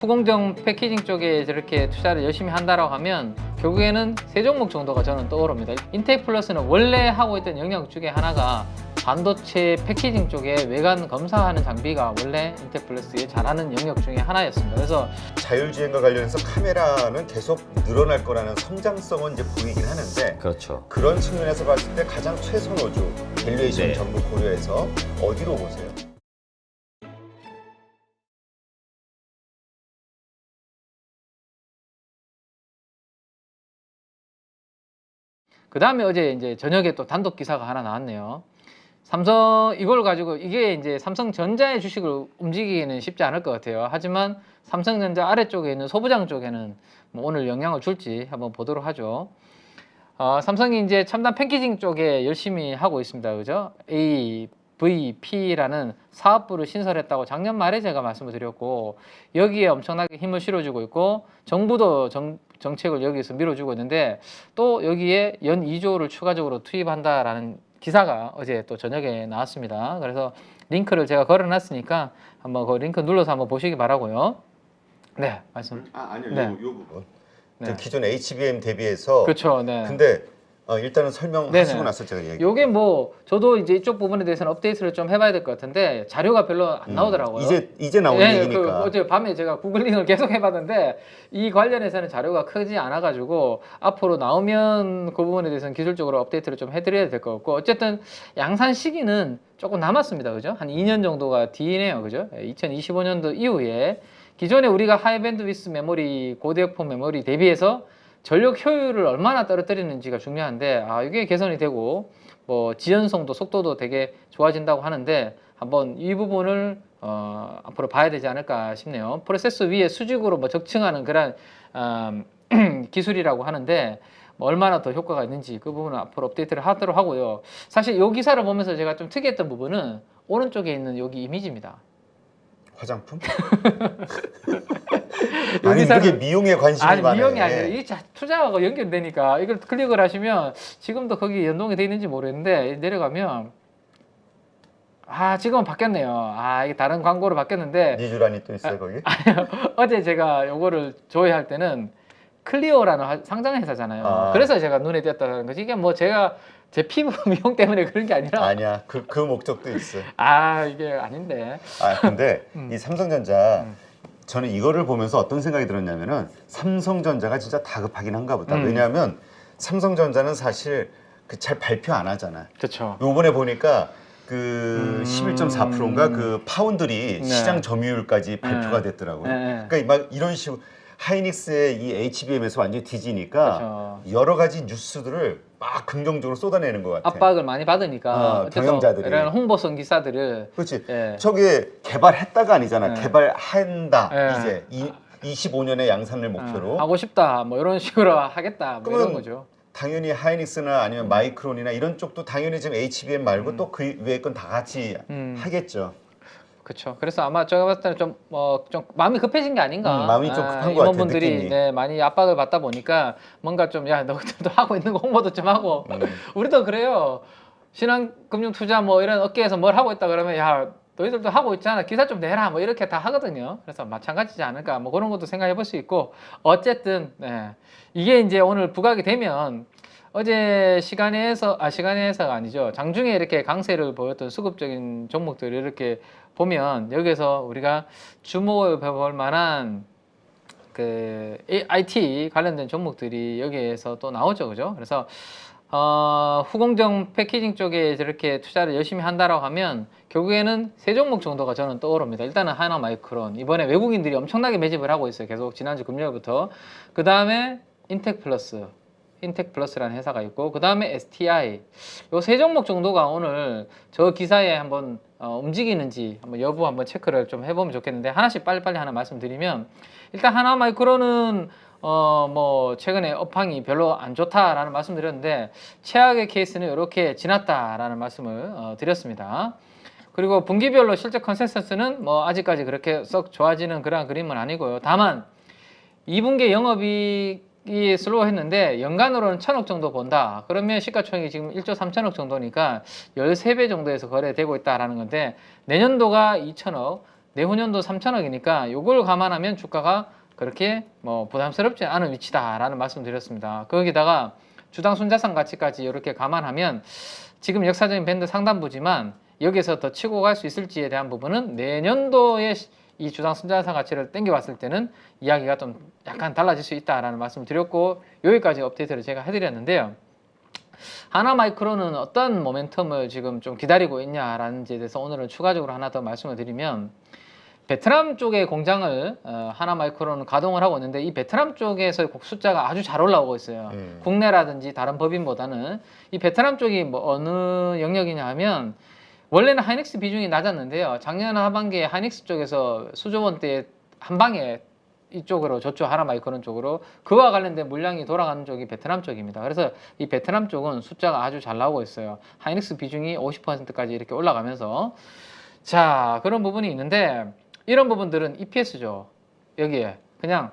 후공정 패키징 쪽에 저렇게 투자를 열심히 한다라고 하면 결국에는 세 종목 정도가 저는 떠오릅니다. 인텍플러스는 원래 하고 있던 영역 중에 하나가 반도체 패키징 쪽에 외관 검사하는 장비가 원래 인텍플러스에 잘하는 영역 중에 하나였습니다. 그래서 자율주행과 관련해서 카메라는 계속 늘어날 거라는 성장성은 이제 보이긴 하는데, 그렇죠. 그런 측면에서 봤을 때 가장 최선호주 밸류에이션 네. 전부 고려해서 어디로 보세요? 그 다음에 어제 이제 저녁에 또 단독 기사가 하나 나왔네요. 삼성 이걸 가지고 이게 이제 삼성전자의 주식을 움직이기는 쉽지 않을 것 같아요. 하지만 삼성전자 아래쪽에 있는 소부장 쪽에는 뭐 오늘 영향을 줄지 한번 보도록 하죠. 삼성이 이제 첨단 패키징 쪽에 열심히 하고 있습니다. 그죠? AVP라는 사업부를 신설했다고 작년 말에 제가 말씀을 드렸고, 여기에 엄청나게 힘을 실어주고 있고, 정부도 정책을 여기서 밀어주고 있는데, 또 여기에 연 2조를 추가적으로 투입한다라는 기사가 어제 또 저녁에 나왔습니다. 그래서 링크를 제가 걸어놨으니까 한번 그 링크 눌러서 한번 보시기 바라고요. 네, 말씀. 아니요, 네. 요 부분. 네. 기존 HBM 대비해서. 그렇죠. 네. 근데 일단은 설명하시고 네네. 나서 제가 얘기. 요게 뭐 저도 이제 이쪽 부분에 대해서는 업데이트를 좀 해봐야 될 것 같은데 자료가 별로 안 나오더라고요. 이제 나온 예, 얘기니까. 그 어제 밤에 제가 구글링을 계속 해봤는데 이 관련해서는 자료가 크지 않아가지고 앞으로 나오면 그 부분에 대해서는 기술적으로 업데이트를 좀 해드려야 될 것 같고, 어쨌든 양산 시기는 조금 남았습니다. 그죠? 한 2년 정도가 뒤네요. 그죠? 2025년도 이후에 기존에 우리가 하이밴드위스 메모리, 고대역폭 메모리 대비해서 전력 효율을 얼마나 떨어뜨리는지가 중요한데, 이게 개선이 되고 뭐 지연성도 속도도 되게 좋아진다고 하는데 한번 이 부분을 앞으로 봐야 되지 않을까 싶네요. 프로세서 위에 수직으로 뭐 적층하는 그런 기술이라고 하는데 뭐 얼마나 더 효과가 있는지 그 부분은 앞으로 업데이트를 하도록 하고요. 사실 이 기사를 보면서 제가 좀 특이했던 부분은 오른쪽에 있는 여기 이미지입니다. 화장품? 아니 이게 미용에 관심이 아니 많아요. 미용이 아니라 이 투자하고 연결되니까 이걸 클릭을 하시면 지금도 거기 연동이 돼 있는지 모르겠는데 내려가면 지금은 바뀌었네요. 이게 다른 광고로 바뀌었는데 니쥬란이 또 있어요 거기? 어제 제가 요거를 조회할 때는 클리오라는 상장 회사잖아요. 그래서 제가 눈에 띄었다는 거지. 이게 뭐 제가 제 피부 미용 때문에 그런 게 아니라 아니야. 그 목적도 있어. 이게 아닌데. 근데 이 삼성전자 저는 이거를 보면서 어떤 생각이 들었냐면은 삼성전자가 진짜 다급하긴 한가 보다. 왜냐하면 삼성전자는 사실 잘 발표 안 하잖아. 그렇죠. 요번에 보니까 그 11.4%인가 그 파운드리 네. 시장 점유율까지 발표가 됐더라고요. 네. 그러니까 막 이런 식으로 하이닉스의 이 HBM에서 완전히 뒤지니까 그렇죠. 여러 가지 뉴스들을 막 긍정적으로 쏟아내는 것 같아. 압박을 많이 받으니까 어쨌든 경영자들이. 이런 홍보성 기사들을 그렇지. 예. 저게 개발했다가 아니잖아. 네. 개발한다. 네. 이제 25년의 양산을 목표로. 하고 싶다 뭐 이런 식으로 하겠다 뭐 이런 그러면 거죠. 당연히 하이닉스나 아니면 마이크론이나 이런 쪽도 당연히 지금 HBM 말고 또 그 외의 건 다 같이 하겠죠. 그렇죠. 그래서 아마 제가 봤을 때는 좀 마음이 급해진 게 아닌가. 마음이 좀 급한 것 같아, 임원분들이 느낌이. 네, 많이 압박을 받다 보니까 뭔가 좀 너희들도 하고 있는 거 홍보도 좀 하고 우리도 그래요. 신한금융투자 뭐 이런 업계에서 뭘 하고 있다 그러면 너희들도 하고 있잖아. 기사 좀 내라 뭐 이렇게 다 하거든요. 그래서 마찬가지지 않을까 뭐 그런 것도 생각해 볼 수 있고, 어쨌든 이게 이제 오늘 부각이 되면 어제 시간에서가 아니죠. 장중에 이렇게 강세를 보였던 수급적인 종목들을 이렇게 보면 여기서 우리가 주목해 볼 만한 그 IT 관련된 종목들이 여기에서 또 나오죠. 그죠? 그래서 후공정 패키징 쪽에 저렇게 투자를 열심히 한다라고 하면 결국에는 세 종목 정도가 저는 떠오릅니다. 일단은 하나마이크론, 이번에 외국인들이 엄청나게 매집을 하고 있어요. 계속 지난주 금요일부터. 그 다음에 인텍플러스라는 회사가 있고, 그 다음에 STI. 요 세 종목 정도가 오늘 저 기사에 한번 움직이는지 한번 여부 한번 체크를 좀 해보면 좋겠는데, 하나씩 빨리빨리 하나 말씀드리면, 일단 하나마이크론은 뭐 최근에 업황이 별로 안 좋다라는 말씀드렸는데 최악의 케이스는 이렇게 지났다라는 말씀을 드렸습니다. 그리고 분기별로 실적 컨센서스는 뭐 아직까지 그렇게 썩 좋아지는 그런 그림은 아니고요. 다만 2분기 영업이익이 슬로우했는데 연간으로는 1,000억 정도 본다. 그러면 시가총액이 지금 1조 3천억 정도니까 13배 정도에서 거래되고 있다라는 건데, 내년도가 2,000억, 내후년도 3천억이니까 요걸 감안하면 주가가 그렇게 뭐 부담스럽지 않은 위치다라는 말씀 드렸습니다. 거기다가 주당 순자산 가치까지 이렇게 감안하면 지금 역사적인 밴드 상단부지만 여기서 더 치고 갈 수 있을지에 대한 부분은 내년도에 이 주당 순자산 가치를 땡겨봤을 때는 이야기가 좀 약간 달라질 수 있다라는 말씀을 드렸고 여기까지 업데이트를 제가 해드렸는데요. 하나마이크로는 어떤 모멘텀을 지금 좀 기다리고 있냐라는 데 대해서 오늘은 추가적으로 하나 더 말씀을 드리면 베트남 쪽의 공장을 하나마이크로는 가동을 하고 있는데 이 베트남 쪽에서 숫자가 아주 잘 올라오고 있어요. 국내라든지 다른 법인보다는 이 베트남 쪽이 뭐 어느 영역이냐 하면 원래는 하이닉스 비중이 낮았는데요. 작년 하반기에 하이닉스 쪽에서 수조 원대에 한 방에 이쪽으로 저쪽 하나마이크론 쪽으로 그와 관련된 물량이 돌아가는 쪽이 베트남 쪽입니다. 그래서 이 베트남 쪽은 숫자가 아주 잘 나오고 있어요. 하이닉스 비중이 50%까지 이렇게 올라가면서 자 그런 부분이 있는데 이런 부분들은 EPS죠. 여기에 그냥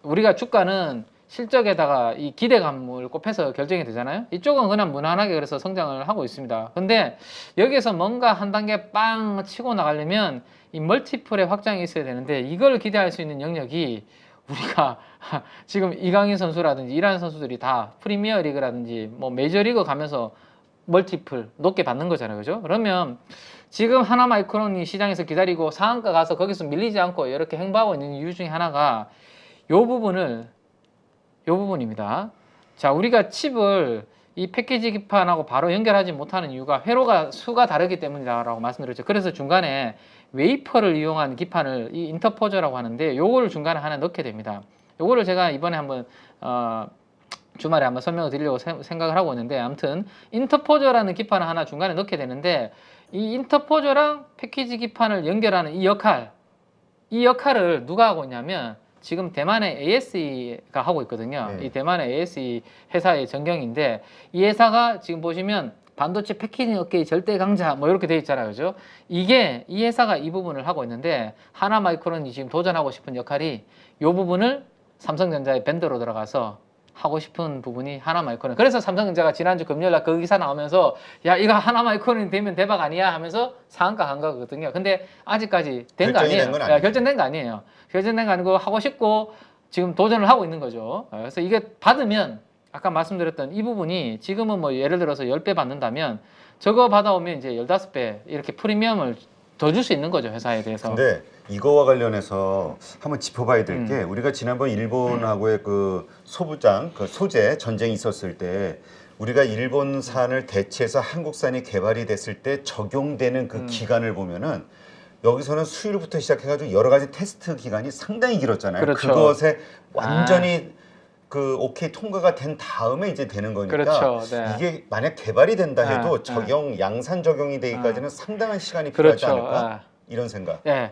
우리가 주가는 실적에다가 이 기대감을 곱해서 결정이 되잖아요. 이쪽은 그냥 무난하게 그래서 성장을 하고 있습니다. 근데 여기서 뭔가 한 단계 빵 치고 나가려면 이 멀티플의 확장이 있어야 되는데 이걸 기대할 수 있는 영역이 우리가 지금 이강인 선수라든지 이란 선수들이 다 프리미어 리그라든지 뭐 메이저리그 가면서 멀티플 높게 받는 거잖아요. 그죠? 그러면 지금 하나마이크론이 시장에서 기다리고 상한가 가서 거기서 밀리지 않고 이렇게 행보하고 있는 이유 중에 하나가 요 부분입니다. 자, 우리가 칩을 이 패키지 기판하고 바로 연결하지 못하는 이유가 회로가 수가 다르기 때문이라고 말씀드렸죠. 그래서 중간에 웨이퍼를 이용한 기판을 이 인터포저라고 하는데 요거를 중간에 하나 넣게 됩니다. 요거를 제가 이번에 한번 주말에 한번 설명을 드리려고 생각을 하고 있는데 아무튼 인터포저라는 기판을 하나 중간에 넣게 되는데 이 인터포저랑 패키지 기판을 연결하는 이 역할을 누가 하고 있냐면 지금 대만의 ASE가 하고 있거든요. 이 대만의 ASE 회사의 전경인데 이 회사가 지금 보시면 반도체 패키징 업계의 절대 강자 뭐 이렇게 돼 있잖아요. 그죠? 이 회사가 이 부분을 하고 있는데 하나마이크론이 지금 도전하고 싶은 역할이 이 부분을 삼성전자의 밴더로 들어가서 하고 싶은 부분이 하나마이크론. 그래서 삼성전자가 지난주 금요일날 그 기사 나오면서 야 이거 하나마이크론이 되면 대박 아니야 하면서 상한가 간 거거든요. 근데 아직까지 된 거 아니에요. 결정된 거 아니에요. 결정된 거 아니고 하고 싶고 지금 도전을 하고 있는 거죠. 그래서 이게 받으면 아까 말씀드렸던 이 부분이 지금은 뭐 예를 들어서 10배 받는다면 저거 받아오면 이제 15배 이렇게 프리미엄을 더 줄 수 있는 거죠. 회사에 대해서. 근데 이거와 관련해서 한번 짚어봐야 될 게 우리가 지난번 일본하고의 그 소부장, 그 소재 전쟁이 있었을 때 우리가 일본산을 대체해서 한국산이 개발이 됐을 때 적용되는 그 기간을 보면은 여기서는 수율부터 시작해가지고 여러 가지 테스트 기간이 상당히 길었잖아요. 그렇죠. 그것에 완전히 그 오케이 통과가 된 다음에 이제 되는 거니까 그렇죠. 네. 이게 만약 개발이 된다 해도 양산 적용이 되기까지는 상당한 시간이 필요하지 그렇죠. 않을까? 이런 생각. 예.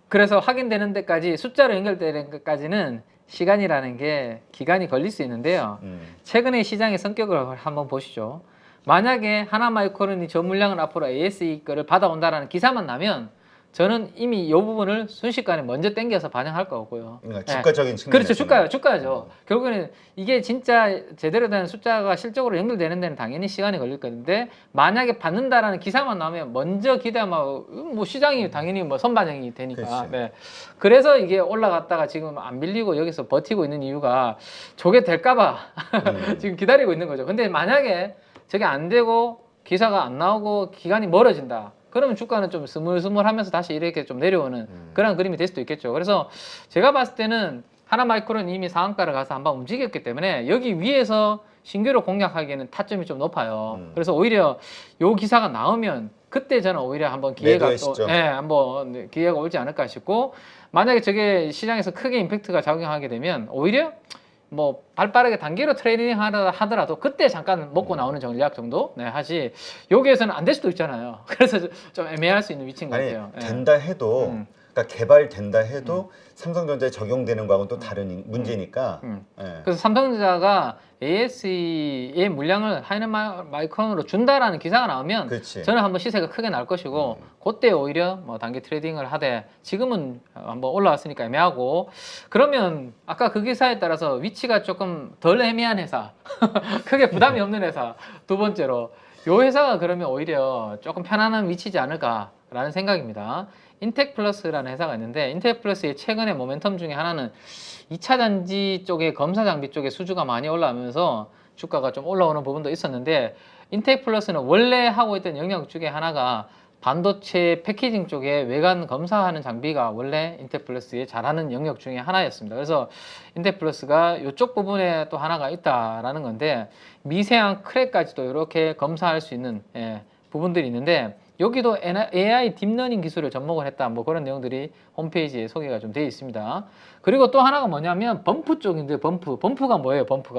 그래서 확인되는 데까지 숫자로 연결되는 것까지는 시간이라는 게 기간이 걸릴 수 있는데요. 최근의 시장의 성격을 한번 보시죠. 만약에 하나마이크론이 저 물량을 앞으로 ASE 거를 받아온다라는 기사만 나면 저는 이미 이 부분을 순식간에 먼저 땡겨서 반영할 거고요. 그러니까 주가적인 측면. 그렇죠. 주가죠. 결국에는 이게 진짜 제대로 된 숫자가 실적으로 연결되는 데는 당연히 시간이 걸릴 건데 만약에 받는다라는 기사만 나오면 먼저 기대하면 뭐 시장이 당연히 뭐 선반영이 되니까. 네. 그래서 이게 올라갔다가 지금 안 밀리고 여기서 버티고 있는 이유가 저게 될까봐 지금 기다리고 있는 거죠. 근데 만약에 저게 안 되고 기사가 안 나오고 기간이 멀어진다. 그러면 주가는 좀 스물스물하면서 다시 이렇게 좀 내려오는 그런 그림이 될 수도 있겠죠. 그래서 제가 봤을 때는 하나마이크론이 이미 상한가를 가서 한번 움직였기 때문에 여기 위에서 신규로 공략하기에는 타점이 좀 높아요. 그래서 오히려 요 기사가 나오면 그때 저는 오히려 한번 기회가 또 한번 기회가 올지 않을까 싶고 만약에 저게 시장에서 크게 임팩트가 작용하게 되면 오히려 뭐 발빠르게 단기로 트레이딩 하더라도 그때 잠깐 먹고 나오는 전략 정도 하지 여기에서는 안 될 수도 있잖아요. 그래서 좀 애매할 수 있는 위치인 것 같아요. 된다 해도 그러니까 개발된다 해도 삼성전자에 적용되는 거하고는 또 다른 문제니까. 그래서 삼성전자가 ASE의 물량을 하이마이크론으로 준다라는 기사가 나오면 저는 한번 시세가 크게 날 것이고 그때 오히려 뭐 단기 트레이딩을 하되 지금은 한번 올라왔으니까 애매하고 그러면 아까 그 기사에 따라서 위치가 조금 덜 애매한 회사 크게 부담이 없는 회사 두 번째로 요 회사가 그러면 오히려 조금 편안한 위치지 않을까라는 생각입니다. 인텍플러스라는 회사가 있는데 인텍플러스의 최근의 모멘텀 중에 하나는 2차 전지 쪽에 검사 장비 쪽에 수주가 많이 올라오면서 주가가 좀 올라오는 부분도 있었는데 인텍플러스는 원래 하고 있던 영역 중에 하나가 반도체 패키징 쪽에 외관 검사하는 장비가 원래 인텍플러스의 잘하는 영역 중에 하나였습니다. 그래서 인텍플러스가 이쪽 부분에 또 하나가 있다라는 건데 미세한 크랙까지도 이렇게 검사할 수 있는 부분들이 있는데 여기도 AI 딥러닝 기술을 접목을 했다. 뭐 그런 내용들이 홈페이지에 소개가 좀 되어 있습니다. 그리고 또 하나가 뭐냐면 범프 쪽인데 범프가 뭐예요? 범프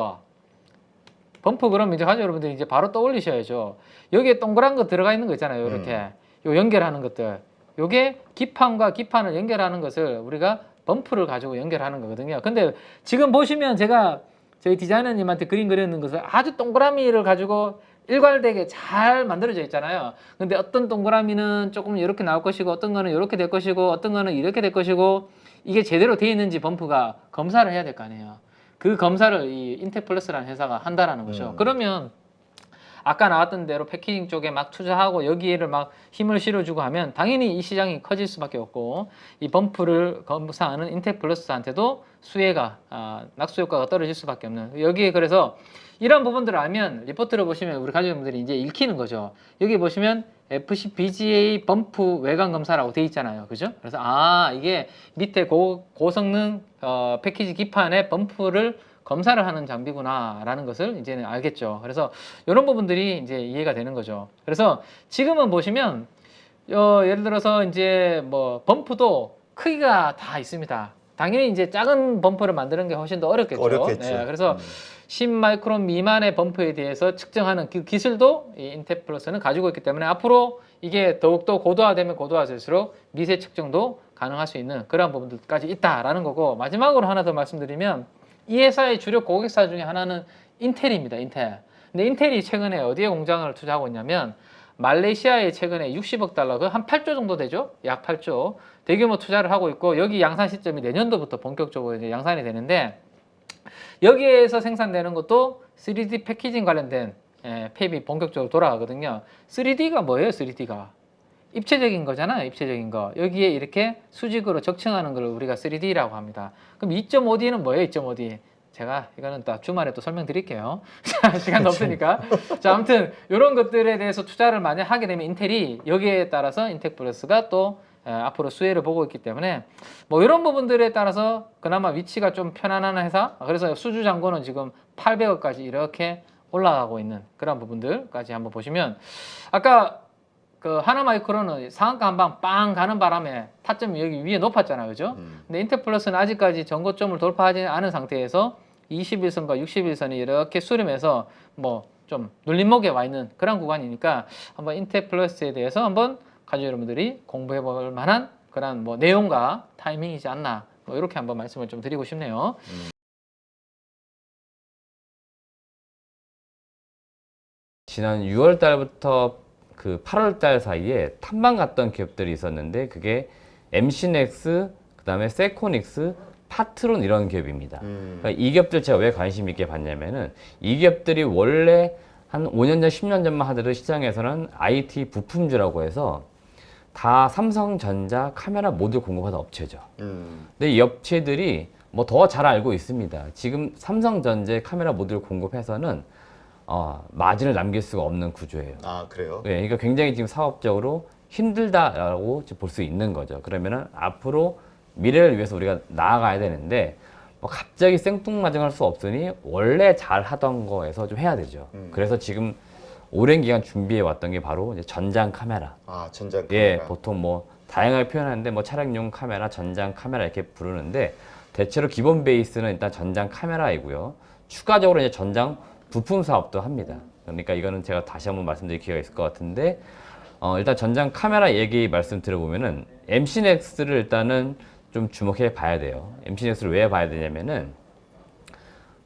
그럼 이제 가족 여러분들이 이제 바로 떠올리셔야죠. 여기에 동그란 거 들어가 있는 거 있잖아요. 이렇게 요 연결하는 것들. 요게 기판과 기판을 연결하는 것을 우리가 범프를 가지고 연결하는 거거든요. 근데 지금 보시면 제가 저희 디자이너님한테 그림 그리는 것을 아주 동그라미를 가지고 일괄되게 잘 만들어져 있잖아요. 근데 어떤 동그라미는 조금 이렇게 나올 것이고 어떤 거는 이렇게 될 것이고 어떤 거는 이렇게 될 것이고 이게 제대로 되어 있는지 범프가 검사를 해야 될 거 아니에요. 그 검사를 이 인텍플러스라는 회사가 한다라는 거죠. 그러면 아까 나왔던 대로 패키징 쪽에 막 투자하고 여기에를 막 힘을 실어주고 하면 당연히 이 시장이 커질 수밖에 없고 이 범프를 검사하는 인텍플러스한테도 수혜가 낙수 효과가 떨어질 수밖에 없는 여기에 그래서 이런 부분들을 알면 리포트를 보시면 우리 가족분들이 이제 읽히는 거죠. 여기 보시면 FCBGA 범프 외관 검사라고 돼 있잖아요. 그죠? 그래서 이게 밑에 고성능 패키지 기판에 범프를 검사를 하는 장비구나 라는 것을 이제는 알겠죠. 그래서 이런 부분들이 이제 이해가 되는 거죠. 그래서 지금은 보시면 예를 들어서 이제 뭐 범프도 크기가 다 있습니다. 당연히 이제 작은 범프를 만드는 게 훨씬 더 어렵겠죠. 네, 그래서 10마이크론 미만의 범프에 대해서 측정하는 기술도 이 인텍플러스는 가지고 있기 때문에 앞으로 이게 더욱더 고도화되면 고도화될수록 미세 측정도 가능할 수 있는 그런 부분들까지 있다라는 거고 마지막으로 하나 더 말씀드리면 이 회사의 주력 고객사 중에 하나는 인텔입니다. 인텔. 근데 인텔이 최근에 어디에 공장을 투자하고 있냐면 말레이시아에 최근에 60억 달러, 한 8조 정도 되죠? 약 8조 대규모 투자를 하고 있고 여기 양산 시점이 내년도부터 본격적으로 이제 양산이 되는데 여기에서 생산되는 것도 3D 패키징 관련된 팹이 본격적으로 돌아가거든요. 3D가 뭐예요? 3D가 입체적인 거잖아요. 입체적인 거. 여기에 이렇게 수직으로 적층하는 걸 우리가 3D라고 합니다. 그럼 2.5D는 뭐예요? 2.5D. 제가 이거는 또 주말에 또 설명드릴게요. 시간 없으니까. 자, 아무튼 이런 것들에 대해서 투자를 많이 하게 되면 인텔이 여기에 따라서 인텍플러스가 또 앞으로 수혜를 보고 있기 때문에 뭐 이런 부분들에 따라서 그나마 위치가 좀 편안한 회사. 그래서 수주 잔고는 지금 800억까지 이렇게 올라가고 있는 그런 부분들까지 한번 보시면 아까 그 하나마이크로는 상한가 한 방 빵 가는 바람에 타점이 여기 위에 높았잖아요. 그죠? 근데 인텍플러스는 아직까지 전고점을 돌파하지 않은 상태에서 21선과 61선이 이렇게 수렴해서 뭐 좀 눌림목에 와 있는 그런 구간이니까 한번 인텍플러스에 대해서 한번 가족 여러분들이 공부해 볼 만한 그런 뭐 내용과 타이밍이지 않나 뭐 이렇게 한번 말씀을 좀 드리고 싶네요. 지난 6월 달부터 그 8월 달 사이에 탐방 갔던 기업들이 있었는데 그게 MC넥스, 그다음에 세코닉스, 파트론 이런 기업입니다. 그러니까 이 기업들 제가 왜 관심 있게 봤냐면은 이 기업들이 원래 한 5년 전, 10년 전만 하더라도 시장에서는 IT 부품주라고 해서 다 삼성전자 카메라 모듈 공급하는 업체죠. 근데 이 업체들이 뭐 더 잘 알고 있습니다. 지금 삼성전자의 카메라 모듈 공급해서는 마진을 남길 수가 없는 구조예요. 아, 그래요? 네, 그러니까 굉장히 지금 사업적으로 힘들다라고 볼 수 있는 거죠. 그러면은 앞으로 미래를 위해서 우리가 나아가야 되는데 뭐 갑자기 생뚱맞은 수 없으니 원래 잘 하던 거에서 좀 해야 되죠. 그래서 지금 오랜 기간 준비해 왔던 게 바로 이제 전장 카메라. 아, 전장 카메라. 예, 보통 뭐 다양하게 표현하는데 뭐 촬영용 카메라, 전장 카메라 이렇게 부르는데 대체로 기본 베이스는 일단 전장 카메라이고요. 추가적으로 이제 전장 부품 사업도 합니다. 그러니까 이거는 제가 다시 한번 말씀드릴 기회가 있을 것 같은데 일단 전장 카메라 얘기 말씀 들어보면은 MC넥스를 일단은 좀 주목해 봐야 돼요. MC넥스를 왜 봐야 되냐면은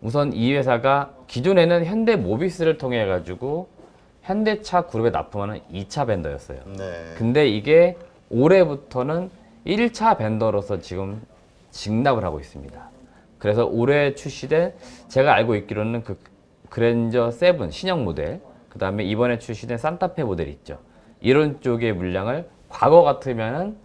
우선 이 회사가 기존에는 현대 모비스를 통해 가지고 현대차 그룹에 납품하는 2차 벤더였어요. 네. 근데 이게 올해부터는 1차 벤더로서 지금 직납을 하고 있습니다. 그래서 올해 출시된 제가 알고 있기로는 그 그랜저 7 신형 모델, 그 다음에 이번에 출시된 산타페 모델 있죠. 이런 쪽의 물량을 과거 같으면은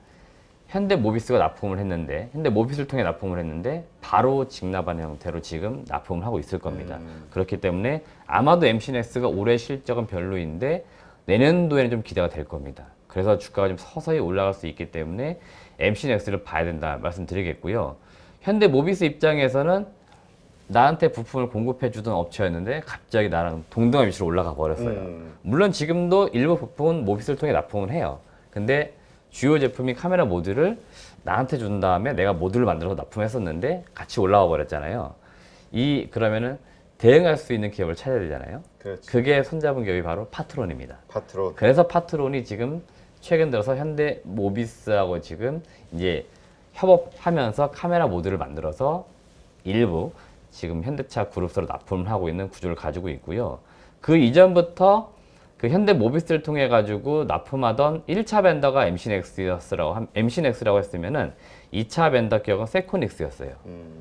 현대모비스가 납품을 했는데 현대모비스를 통해 납품을 했는데 바로 직납하는 형태로 지금 납품을 하고 있을 겁니다. 그렇기 때문에 아마도 MC넥스가 올해 실적은 별로인데 내년도에는 좀 기대가 될 겁니다. 그래서 주가가 좀 서서히 올라갈 수 있기 때문에 MC넥스를 봐야 된다 말씀드리겠고요. 현대모비스 입장에서는 나한테 부품을 공급해 주던 업체였는데 갑자기 나랑 동등한 위치로 올라가 버렸어요. 물론 지금도 일부 부품은 모비스를 통해 납품을 해요. 근데 주요 제품이 카메라 모듈을 나한테 준 다음에 내가 모듈을 만들어서 납품했었는데 같이 올라와 버렸잖아요. 그러면은 대응할 수 있는 기업을 찾아야 되잖아요. 그렇죠. 그게 손잡은 기업이 바로 파트론입니다. 파트론. 그래서 파트론이 지금 최근 들어서 현대 모비스하고 지금 이제 협업하면서 카메라 모듈을 만들어서 일부 지금 현대차 그룹사로 납품을 하고 있는 구조를 가지고 있고요. 그 이전부터 그 현대 모비스를 통해 가지고 납품하던 1차 벤더가 MC넥스라고 했으면은 2차 벤더 기업은 세코닉스였어요.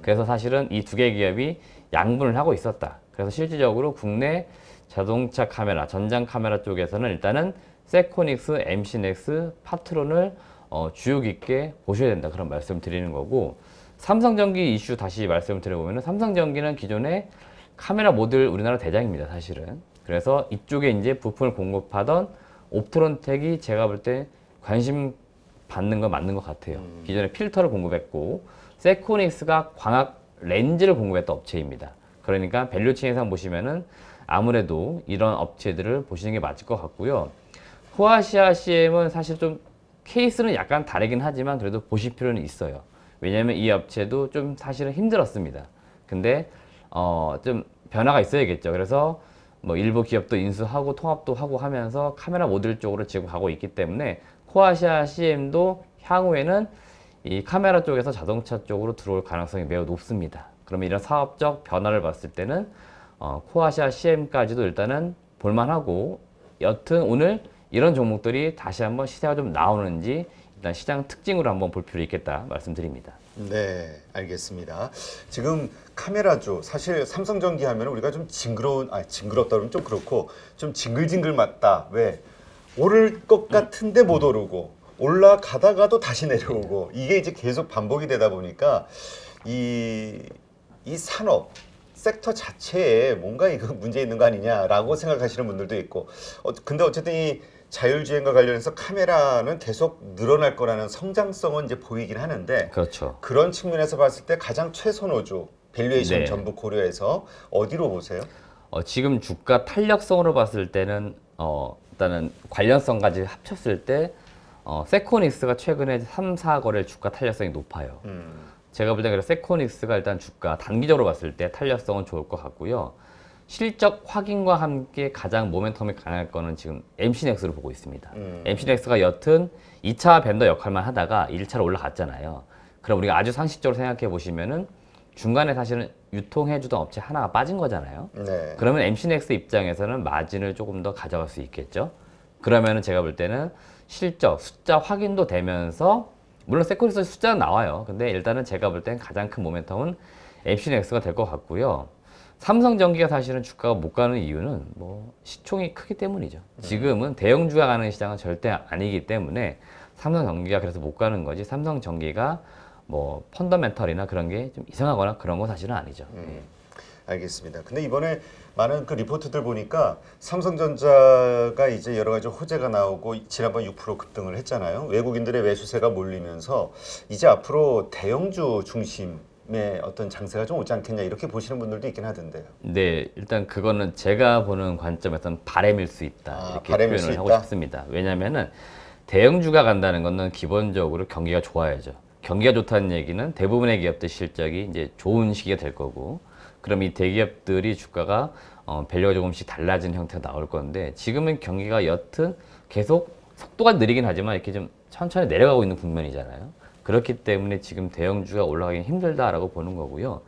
그래서 사실은 이 두 개 기업이 양분을 하고 있었다. 그래서 실질적으로 국내 자동차 카메라, 전장 카메라 쪽에서는 일단은 세코닉스, MC넥스, 파트론을 주요 깊게 보셔야 된다. 그런 말씀을 드리는 거고, 삼성전기 이슈 다시 말씀을 드려보면 삼성전기는 기존에 카메라 모듈 우리나라 대장입니다. 사실은. 그래서 이쪽에 이제 부품을 공급하던 옵트론텍이 제가 볼 때 관심 받는 건 맞는 것 같아요. 기존에 필터를 공급했고 세코닉스가 광학 렌즈를 공급했던 업체입니다. 그러니까 밸류체인상 보시면은 아무래도 이런 업체들을 보시는 게 맞을 것 같고요. 코아시아 CM은 사실 좀 케이스는 약간 다르긴 하지만 그래도 보실 필요는 있어요. 왜냐하면 이 업체도 좀 사실은 힘들었습니다. 근데 좀 변화가 있어야겠죠. 그래서 뭐 일부 기업도 인수하고 통합도 하고 하면서 카메라 모듈 쪽으로 지금 가고 있기 때문에 코아시아 CM도 향후에는 이 카메라 쪽에서 자동차 쪽으로 들어올 가능성이 매우 높습니다. 그러면 이런 사업적 변화를 봤을 때는 코아시아 CM까지도 일단은 볼만하고, 여튼 오늘 이런 종목들이 다시 한번 시세가 좀 나오는지 일단 시장 특징으로 한번 볼 필요 있겠다 말씀드립니다. 네, 알겠습니다. 지금 카메라주, 사실 삼성전기 하면 우리가 좀 징그럽다 그러면 좀 그렇고 좀 징글징글 맞다. 왜? 오를 것 같은데 못 오르고 올라가다가도 다시 내려오고 이게 이제 계속 반복이 되다 보니까 이 산업 섹터 자체에 뭔가 이거 문제 있는 거 아니냐라고 생각하시는 분들도 있고, 근데 어쨌든 이 자율주행과 관련해서 카메라는 계속 늘어날 거라는 성장성은 이제 보이긴 하는데, 그렇죠. 그런 측면에서 봤을 때 가장 최선호주 밸류에이션 네. 전부 고려해서 어디로 보세요? 지금 주가 탄력성으로 봤을 때는 일단은 관련성까지 합쳤을 때 세코닉스가 최근에 3, 4거래일 주가 탄력성이 높아요. 제가 볼 때 그래서 세코닉스가 일단 주가 단기적으로 봤을 때 탄력성은 좋을 것 같고요. 실적 확인과 함께 가장 모멘텀이 강할 거는 지금 MC넥스로 보고 있습니다. MC넥스가 여튼 2차 벤더 역할만 하다가 1차로 올라갔잖아요. 그럼 우리가 아주 상식적으로 생각해 보시면은 중간에 사실은 유통해주던 업체 하나가 빠진 거잖아요. 네. 그러면 MC넥스 입장에서는 마진을 조금 더 가져갈 수 있겠죠. 그러면은 제가 볼 때는 실적, 숫자 확인도 되면서, 물론 세코닉스 숫자는 나와요. 근데 일단은 제가 볼 땐 가장 큰 모멘텀은 MC넥스가 될 것 같고요. 삼성전기가 사실은 주가가 못 가는 이유는 뭐 시총이 크기 때문이죠. 지금은 대형주가 가는 시장은 절대 아니기 때문에 삼성전기가 그래서 못 가는 거지, 삼성전기가 뭐 펀더멘털이나 그런 게 좀 이상하거나 그런 건 사실은 아니죠. 알겠습니다. 근데 이번에 많은 그 리포트들 보니까 삼성전자가 이제 여러 가지 호재가 나오고 지난번 6% 급등을 했잖아요. 외국인들의 매수세가 몰리면서 이제 앞으로 대형주 중심의 어떤 장세가 좀 오지 않겠냐 이렇게 보시는 분들도 있긴 하던데요. 네, 일단 그거는 제가 보는 관점에서는 바램일 수 있다 이렇게 바람일 수 표현을 하고 있다? 싶습니다. 왜냐하면은 대형주가 간다는 것은 기본적으로 경기가 좋아야죠. 경기가 좋다는 얘기는 대부분의 기업들 실적이 이제 좋은 시기가 될 거고, 그럼 이 대기업들이 주가가 밸류가 조금씩 달라지는 형태가 나올 건데, 지금은 경기가 여튼 계속 속도가 느리긴 하지만 이렇게 좀 천천히 내려가고 있는 국면이잖아요. 그렇기 때문에 지금 대형주가 올라가기 힘들다라고 보는 거고요.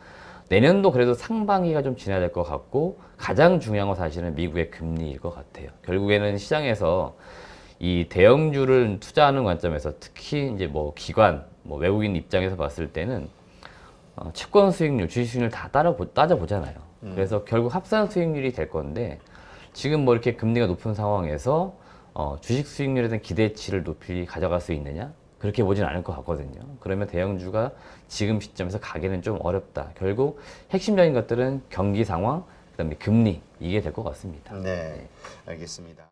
내년도 그래도 상반기가 좀 지나야 될 것 같고, 가장 중요한 건 사실은 미국의 금리일 것 같아요. 결국에는 시장에서 이 대형주를 투자하는 관점에서 특히 이제 뭐 기관, 뭐 외국인 입장에서 봤을 때는 채권 수익률, 주식 수익률 다 따져보잖아요. 그래서 결국 합산 수익률이 될 건데, 지금 뭐 이렇게 금리가 높은 상황에서 주식 수익률에 대한 기대치를 높이 가져갈 수 있느냐? 그렇게 보진 않을 것 같거든요. 그러면 대형주가 지금 시점에서 가기는 좀 어렵다. 결국 핵심적인 것들은 경기 상황, 그다음에 금리 이게 될 것 같습니다. 네, 알겠습니다.